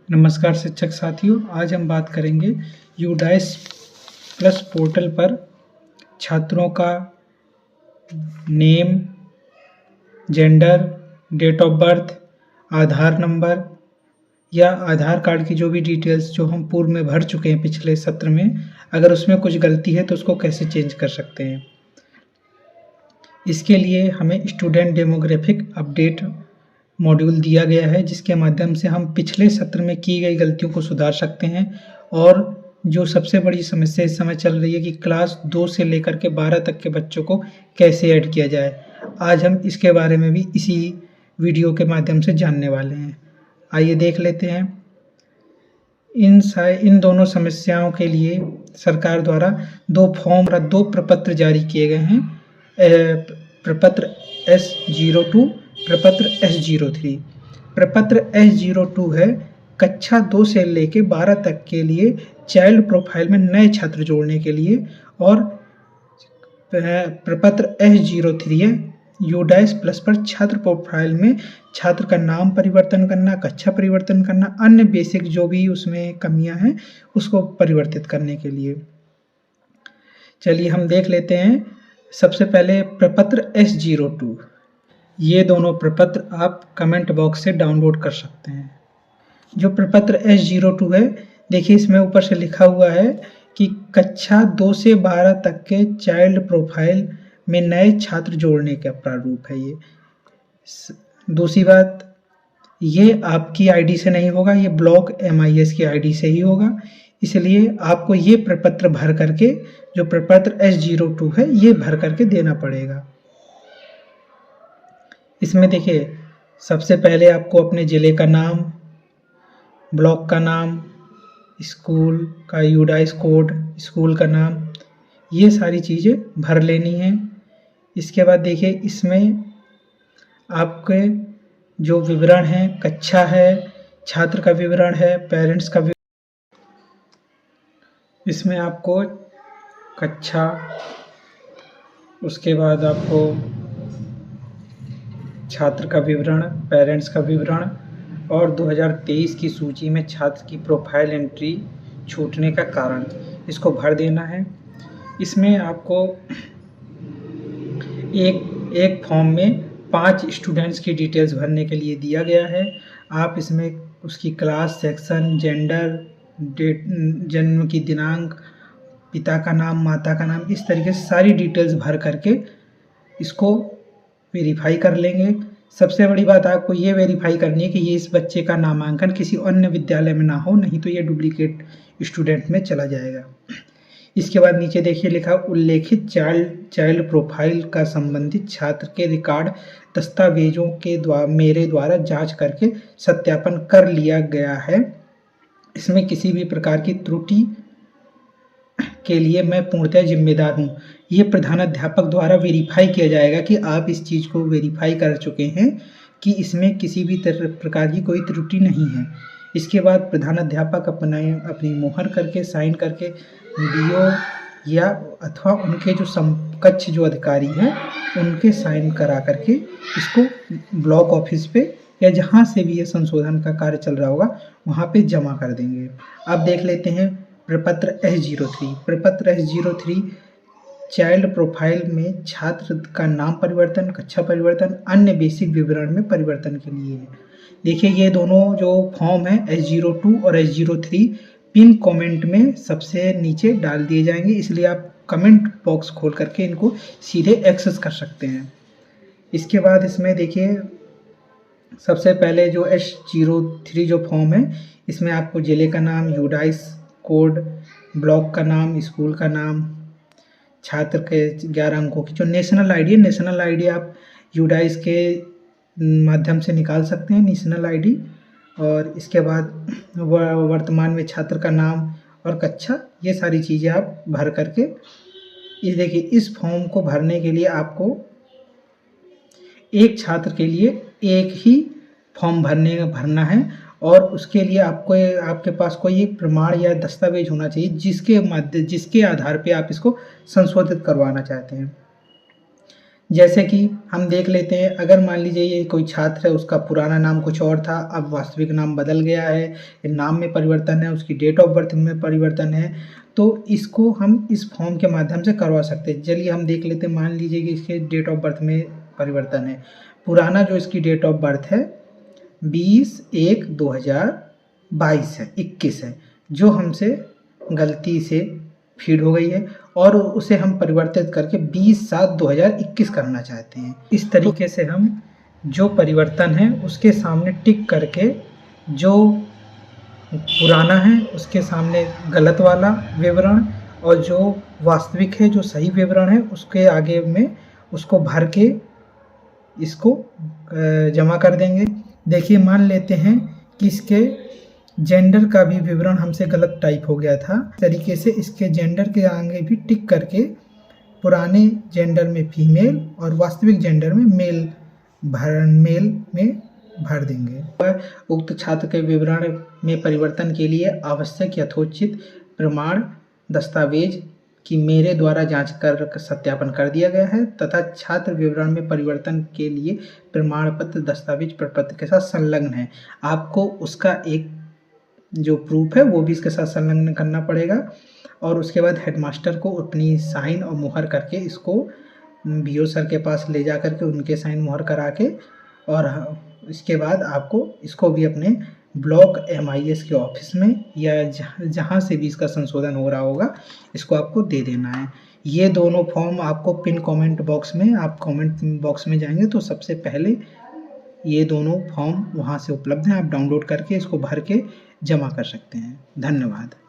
नमस्कार शिक्षक साथियों, आज हम बात करेंगे यूडाइस प्लस पोर्टल पर छात्रों का name, gender, date of birth, Aadhaar number या आधार कार्ड की जो भी डिटेल्स जो हम पूर्व में भर चुके हैं पिछले सत्र में, अगर उसमें कुछ गलती है तो उसको कैसे चेंज कर सकते हैं। इसके लिए हमें स्टूडेंट डेमोग्राफिक अपडेट मॉड्यूल दिया गया है, जिसके माध्यम से हम पिछले सत्र में की गई गलतियों को सुधार सकते हैं। और जो सबसे बड़ी समस्या इस समय चल रही है कि क्लास 2 से लेकर के 12 तक के बच्चों को कैसे ऐड किया जाए, आज हम इसके बारे में भी इसी वीडियो के माध्यम से जानने वाले हैं। आइए देख लेते हैं। इन दोनों समस्याओं के लिए सरकार द्वारा 2 फॉर्म और 2 प्रपत्र जारी किए गए हैं। प्रपत्र S02, प्रपत्र S03। प्रपत्र S02 है कक्षा 2 से लेकर 12 तक के लिए चाइल्ड प्रोफाइल में नए छात्र जोड़ने के लिए, और प्रपत्र S03 है यूडाइस प्लस पर छात्र प्रोफाइल में छात्र का नाम परिवर्तन करना, कक्षा परिवर्तन करना, अन्य बेसिक जो भी उसमें कमियां हैं उसको परिवर्तित करने के लिए। चलिए हम देख लेते हैं। सबसे पहले प्रपत्र S02। ये दोनों प्रपत्र आप कमेंट बॉक्स से डाउनलोड कर सकते हैं। जो प्रपत्र S02 है, देखिए इसमें ऊपर से लिखा हुआ है कि कक्षा 2 से 12 तक के चाइल्ड प्रोफाइल में नए छात्र जोड़ने का प्रारूप है। ये दूसरी बात, ये आपकी आईडी से नहीं होगा, ये ब्लॉक MIS की आईडी से ही होगा। इसलिए आपको ये प्रपत्र भर करके, जो प्रपत्र S02 है, ये भर करके देना पड़ेगा। इसमें देखिए सबसे पहले आपको अपने ज़िले का नाम, ब्लॉक का नाम, स्कूल का यूडाइस कोड, स्कूल का नाम, ये सारी चीज़ें भर लेनी है। इसके बाद देखिए इसमें आपके जो विवरण है, कक्षा है, छात्र का विवरण है, पेरेंट्स का विवरण, इसमें आपको कक्षा, उसके बाद आपको छात्र का विवरण, पेरेंट्स का विवरण और 2023 की सूची में छात्र की प्रोफाइल एंट्री छूटने का कारण, इसको भर देना है। इसमें आपको एक फॉर्म में 5 स्टूडेंट्स की डिटेल्स भरने के लिए दिया गया है। आप इसमें उसकी क्लास, सेक्शन, जेंडर, डेट, जन्म की दिनांक, पिता का नाम, माता का नाम, इस तरीके से सारी डिटेल्स भर करके इसको वेरीफाई कर लेंगे। सबसे बड़ी बात आपको ये वेरीफाई करनी है कि ये इस बच्चे का नामांकन किसी अन्य विद्यालय में ना हो, नहीं तो ये डुप्लीकेट स्टूडेंट में चला जाएगा। इसके बाद नीचे देखिए लिखा, उल्लेखित चाइल्ड प्रोफाइल का संबंधित छात्र के रिकॉर्ड दस्तावेजों के मेरे द्वारा जांच करके सत्यापन कर लिया गया है। इसमें किसी भी प्रकार की त्रुटि के लिए मैं पूर्णतः जिम्मेदार हूँ। ये प्रधानाध्यापक द्वारा वेरीफाई किया जाएगा कि आप इस चीज़ को वेरीफाई कर चुके हैं कि इसमें किसी भी प्रकार की कोई त्रुटि नहीं है। इसके बाद प्रधानाध्यापक अपनी मोहर करके, साइन करके DO या अथवा उनके जो समकक्ष जो अधिकारी हैं उनके साइन करा करके इसको ब्लॉक ऑफिस पे या जहाँ से भी ये संशोधन का कार्य चल रहा होगा वहाँ पे जमा कर देंगे। अब देख लेते हैं प्रपत्र S03। प्रपत्र S03 चाइल्ड प्रोफाइल में छात्र का नाम परिवर्तन, कक्षा परिवर्तन, अन्य बेसिक विवरण में परिवर्तन के लिए है। देखिए ये दोनों जो फॉर्म है S02 और S03 पिन कमेंट में सबसे नीचे डाल दिए जाएंगे, इसलिए आप कमेंट बॉक्स खोल करके इनको सीधे एक्सेस कर सकते हैं। इसके बाद इसमें देखिए सबसे पहले जो S03 जो फॉर्म है, इसमें आपको जिले का नाम, यूडाइस कोड, ब्लॉक का नाम, स्कूल का नाम, छात्र के 11 अंकों की जो नेशनल आईडी है, नेशनल आईडी आप यूडाइस के माध्यम से निकाल सकते हैं, नेशनल आईडी। और इसके बाद वर्तमान में छात्र का नाम और कक्षा, ये सारी चीज़ें आप भर करके, ये देखिए इस फॉर्म को भरने के लिए आपको एक छात्र के लिए एक ही फॉर्म भरना है, और उसके लिए आपके पास कोई एक प्रमाण या दस्तावेज होना चाहिए जिसके आधार पे आप इसको संशोधित करवाना चाहते हैं। जैसे कि हम देख लेते हैं, अगर मान लीजिए ये कोई छात्र है, उसका पुराना नाम कुछ और था, अब वास्तविक नाम बदल गया है, नाम में परिवर्तन है, उसकी डेट ऑफ बर्थ में परिवर्तन है, तो इसको हम इस फॉर्म के माध्यम से करवा सकते हैं। चलिए हम देख लेते हैं, मान लीजिए कि इसके डेट ऑफ बर्थ में परिवर्तन है। पुराना जो इसकी डेट ऑफ बर्थ है 20/1/2022 है, 21 है, जो हमसे गलती से फीड हो गई है और उसे हम परिवर्तित करके 20/7/2021 करना चाहते हैं। इस तरीके से हम जो परिवर्तन है उसके सामने टिक करके जो पुराना है उसके सामने गलत वाला विवरण और जो वास्तविक है, जो सही विवरण है, उसके आगे में उसको भर के इसको जमा कर देंगे। देखिए मान लेते हैं कि इसके जेंडर का भी विवरण हमसे गलत टाइप हो गया था। इस तरीके से इसके जेंडर के आगे भी टिक करके पुराने जेंडर में फीमेल और वास्तविक जेंडर में मेल में भर देंगे। उक्त छात्र के विवरण में परिवर्तन के लिए आवश्यक यथोचित प्रमाण दस्तावेज कि मेरे द्वारा जांच कर सत्यापन कर दिया गया है तथा छात्र विवरण में परिवर्तन के लिए प्रमाण पत्र दस्तावेज प्रपत्र के साथ संलग्न है। आपको उसका एक जो प्रूफ है वो भी इसके साथ संलग्न करना पड़ेगा और उसके बाद हेडमास्टर को अपनी साइन और मुहर करके इसको बीओ सर के पास ले जा करके उनके साइन मुहर करा के और इसके बाद आपको इसको भी अपने ब्लॉक MIS के ऑफिस में या जहाँ से भी इसका संशोधन हो रहा होगा इसको आपको दे देना है। ये दोनों फॉर्म आपको पिन कमेंट बॉक्स में, आप कमेंट बॉक्स में जाएंगे तो सबसे पहले ये दोनों फॉर्म वहाँ से उपलब्ध हैं, आप डाउनलोड करके इसको भर के जमा कर सकते हैं। धन्यवाद।